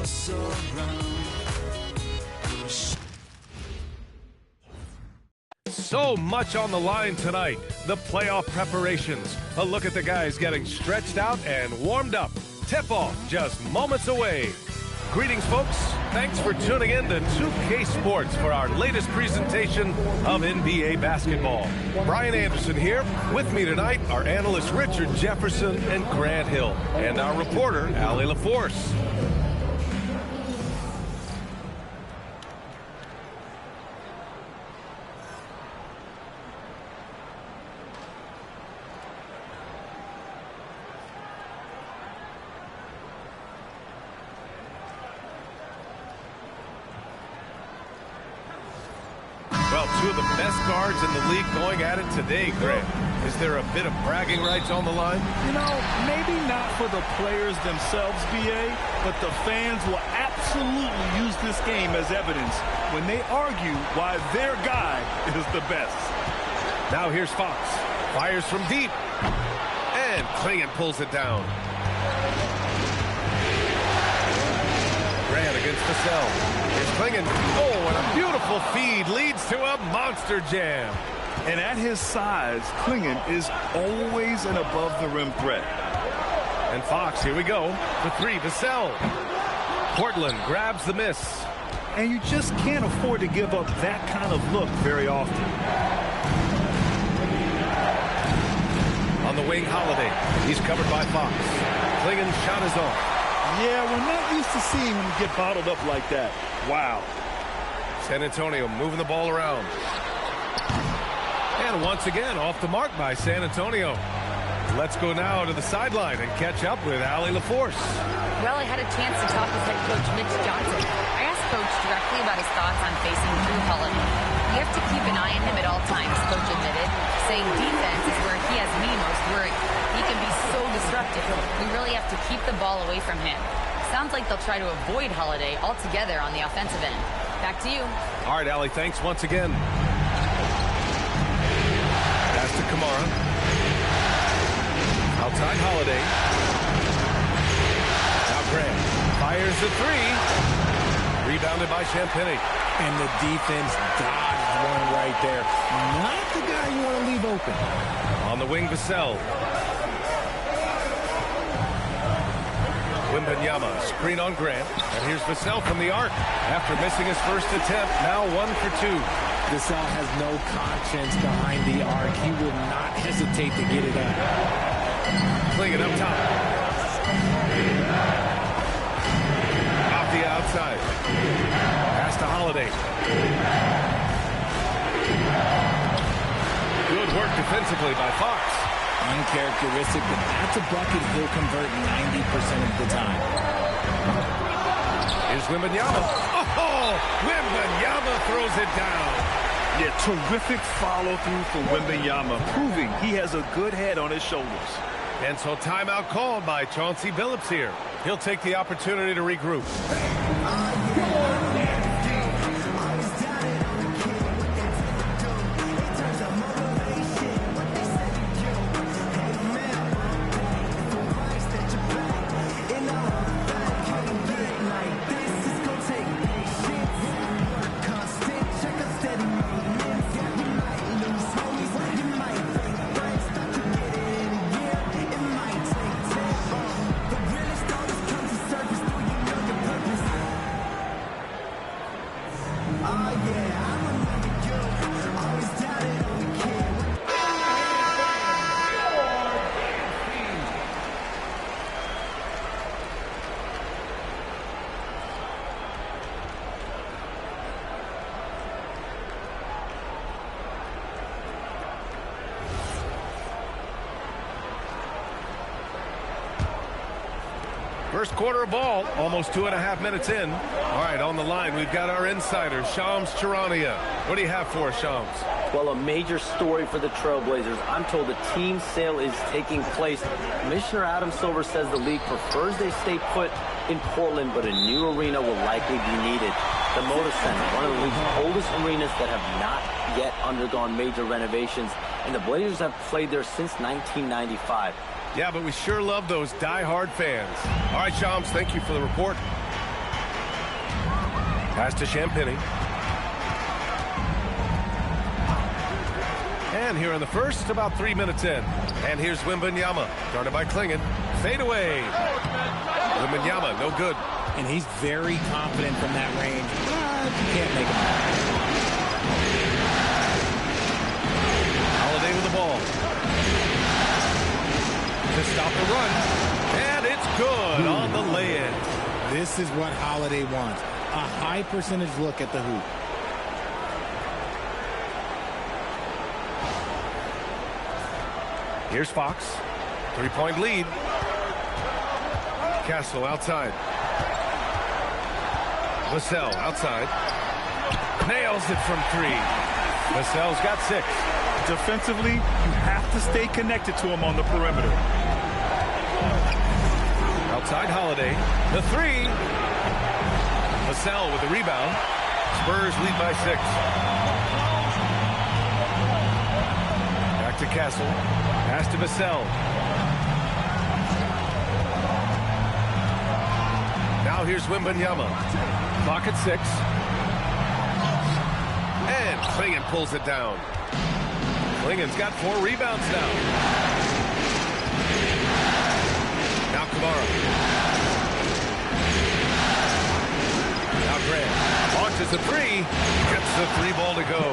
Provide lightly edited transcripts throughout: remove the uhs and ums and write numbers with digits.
So much on the line tonight. The playoff preparations. A look at the guys getting stretched out and warmed up. Tip-off just moments away. Greetings, folks. Thanks for tuning in to 2K Sports for our latest presentation of NBA basketball. Brian Anderson here. With me tonight are analysts Richard Jefferson and Grant Hill, and our reporter, Allie LaForce. Well, two of the best guards in the league going at it today, Grant. Is there a bit of bragging rights on the line? You know, maybe not for the players themselves, B.A., but the fans will absolutely use this game as evidence when they argue why their guy is the best. Now here's Fox. Fires from deep. And Clingan pulls it down. Grant against Vassell. Here's Clingan. Oh, and a beautiful feed leads to a monster jam. And at his size, Clingan is always an above-the-rim threat. And Fox, here we go. For three, Vassell. Portland grabs the miss. And you just can't afford to give up that kind of look very often. On the wing, Holiday. He's covered by Fox. Clingan's shot is off. Yeah, we're not used to seeing him get bottled up like that. Wow. San Antonio moving the ball around. And once again, off the mark by San Antonio. Let's go now to the sideline and catch up with Allie LaForce. Well, I had a chance to talk with head coach Mitch Johnson. I asked Coach directly about his thoughts on facing Drew Holiday. You have to keep an eye on him at all times, Coach admitted, saying defense is where he has me most worried. He can be so disruptive. We really have to keep the ball away from him. Sounds like they'll try to avoid Holiday altogether on the offensive end. Back to you. All right, Allie, thanks once again. Pass to Kamara. Outside Holiday. Now Grant fires the three. Rebounded by Champagnie. And the defense dodged one right there. Not the guy you want to leave open. On the wing, Vassell. Wembanyama, screen on Grant. And here's Vassell from the arc. After missing his first attempt, now 1 for 2. Vassell has no conscience behind the arc. He will not hesitate to get it up. Clingan up top. Off the outside. Pass to Holiday. Good work defensively by Fox. Uncharacteristic, but that's a bucket he'll convert 90% of the time. Here's Wembanyama. Oh, Wembanyama throws it down. Yeah, terrific follow-through from Wembanyama, proving he has a good head on his shoulders. And so timeout called by Chauncey Billups here. He'll take the opportunity to regroup. First quarter of ball, almost 2.5 minutes in. All right, on the line, we've got our insider, Shams Charania. What do you have for us, Shams? Well, a major story for the Trailblazers. I'm told the team sale is taking place. Commissioner Adam Silver says the league prefers they stay put in Portland, but a new arena will likely be needed. The Moda Center, one of the league's oldest arenas that have not yet undergone major renovations, and the Blazers have played there since 1995. Yeah, but we sure love those die-hard fans. All right, Shams, thank you for the report. Pass to Champagny. And here in the first, about 3 minutes in. And here's Wembanyama, guarded by Klingon. Fade away. Wembanyama, no good. And he's very confident from that range. Can't make him. Holiday with the ball. To stop the run. And it's good on the lay-in. This is what Holiday wants. A high percentage look at the hoop. Here's Fox. 3-point lead. Castle outside. Vassell outside. Nails it from 3. Vassell's got 6. Defensively, you have to stay connected to him on the perimeter. Outside Holiday. The 3. Vassell with the rebound. Spurs lead by 6. Back to Castle. Pass to Vassell. Now here's Wembanyama. Clock at 6. And Klingon pulls it down. Klingon's got 4 rebounds now. Now Kamara. Now Grant launches a 3. Gets the 3 ball to go.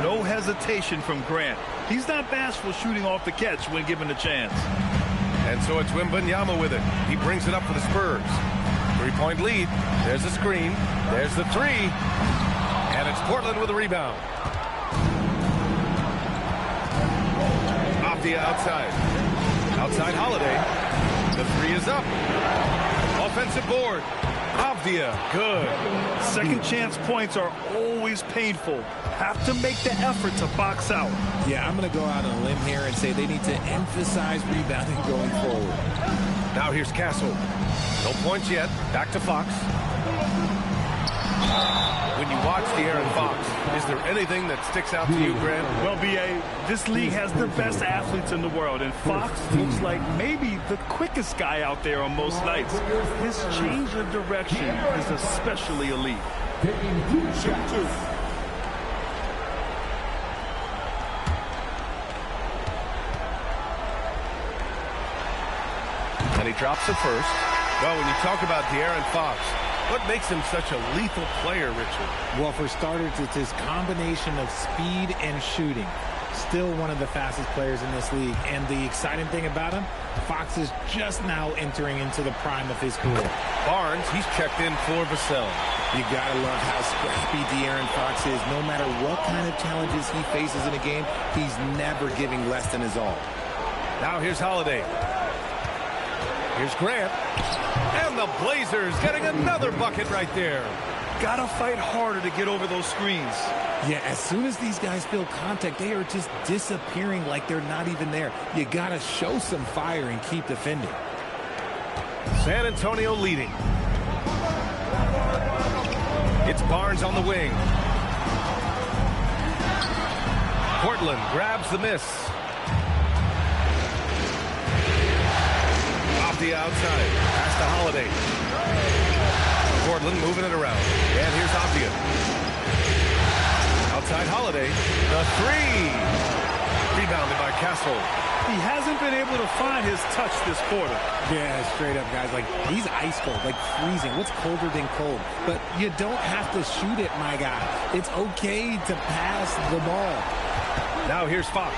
No hesitation from Grant. He's not bashful shooting off the catch when given the chance. And so it's Wembanyama with it. He brings it up for the Spurs. 3-point lead. There's a screen. There's the 3. And it's Portland with a rebound. Off the outside. Outside Holiday. The 3 is up. Offensive board. Avdia, good. Second chance points are always painful. Have to make the effort to box out. Yeah, I'm going to go out on a limb here and say they need to emphasize rebounding going forward. Now here's Castle. No points yet. Back to Fox. When you watch De'Aaron Fox, is there anything that sticks out to you, Grant? Well, B.A., this league has the best athletes in the world, and Fox looks like maybe the quickest guy out there on most nights. His change of direction is especially elite. And he drops it first. Well, when you talk about De'Aaron Fox, what makes him such a lethal player, Richard? Well, for starters, it's his combination of speed and shooting. Still one of the fastest players in this league. And the exciting thing about him, Fox is just now entering into the prime of his career. Barnes, he's checked in for Vassell. You gotta love how scrappy De'Aaron Fox is. No matter what kind of challenges he faces in a game, he's never giving less than his all. Now here's Holiday. Here's Grant. And the Blazers getting another bucket right there. Gotta fight harder to get over those screens. Yeah, as soon as these guys feel contact, they are just disappearing like they're not even there. You gotta show some fire and keep defending. San Antonio leading. It's Barnes on the wing. Portland grabs the miss. Off the outside. Pass to Holiday. Portland moving it around. And here's Avdia. Outside Holiday. The 3. Rebounded by Castle. He hasn't been able to find his touch this quarter. Yeah, straight up, guys. Like, he's ice cold, like freezing. What's colder than cold? But you don't have to shoot it, my guy. It's okay to pass the ball. Now here's Fox.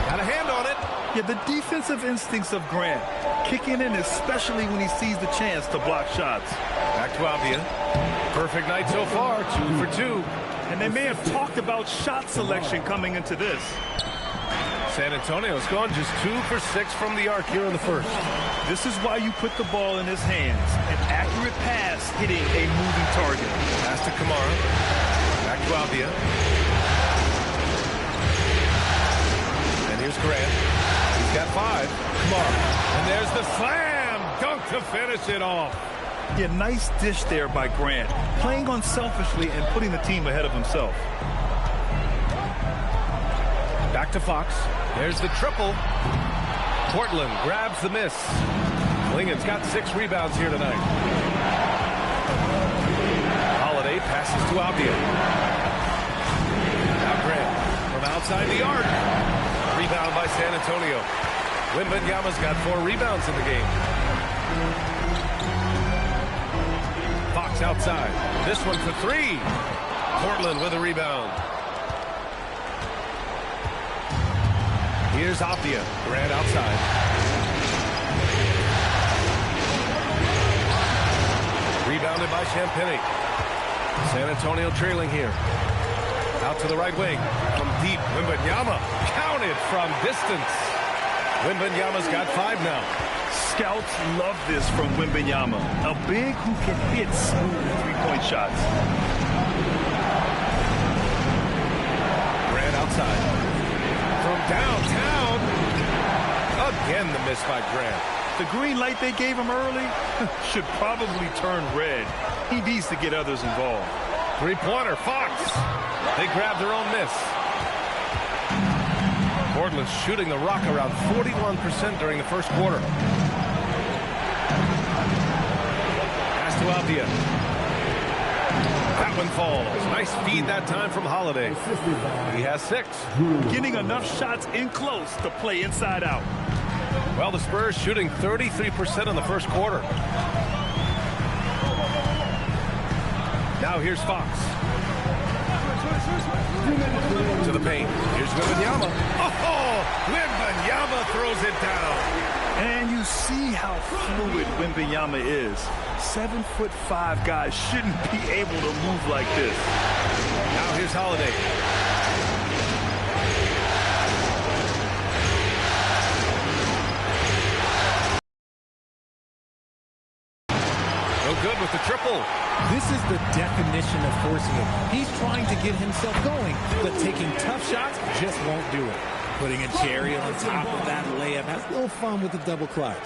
Got a hand on it. Yeah, the defensive instincts of Grant. Kicking in, especially when he sees the chance to block shots. Back to Avdia. Perfect night so far, 2 for 2. And they may have talked about shot selection coming into this. San Antonio's gone just 2 for 6 from the arc here in the first. This is why you put the ball in his hands. An accurate pass hitting a moving target. Pass to Kamara. Back to Avdia. And here's Grant. He's got 5. Kamara. And there's the slam dunk to finish it off. Yeah, nice dish there by Grant. Playing unselfishly and putting the team ahead of himself. Back to Fox. There's the triple. Portland grabs the miss. Lingen's got 6 rebounds here tonight. Holiday passes to Avdia. Now Grant from outside the arc. Rebound by San Antonio. Wembanyama's got 4 rebounds in the game. Fox outside. This one for 3. Portland with a rebound. Here's Avdia. Grant outside. Rebounded by Champagny. San Antonio trailing here. Out to the right wing. From deep, Wembanyama. Counted from distance. Wembanyama's got 5 now. Scouts love this from Wembanyama. A big who can hit smooth three-point shots. Grant outside. From downtown. Again the miss by Grant. The green light they gave him early should probably turn red. He needs to get others involved. Three-pointer, Fox. They grab their own miss. Portland's shooting the rock around 41% during the first quarter. Pass to Avdia. That one falls. Nice feed that time from Holiday. He has 6. Getting enough shots in close to play inside out. Well, the Spurs shooting 33% in the first quarter. Now here's Fox. To the paint. Here's Wembanyama. Oh, Wembanyama throws it down. And you see how fluid Wembanyama is. 7'5" guys shouldn't be able to move like this. Now here's Holiday. No good with the triple. This is the definition of forcing it. He's trying to get himself going, but taking tough shots just won't do it. Putting a cherry on top of that layup has a little fun with the double clutch.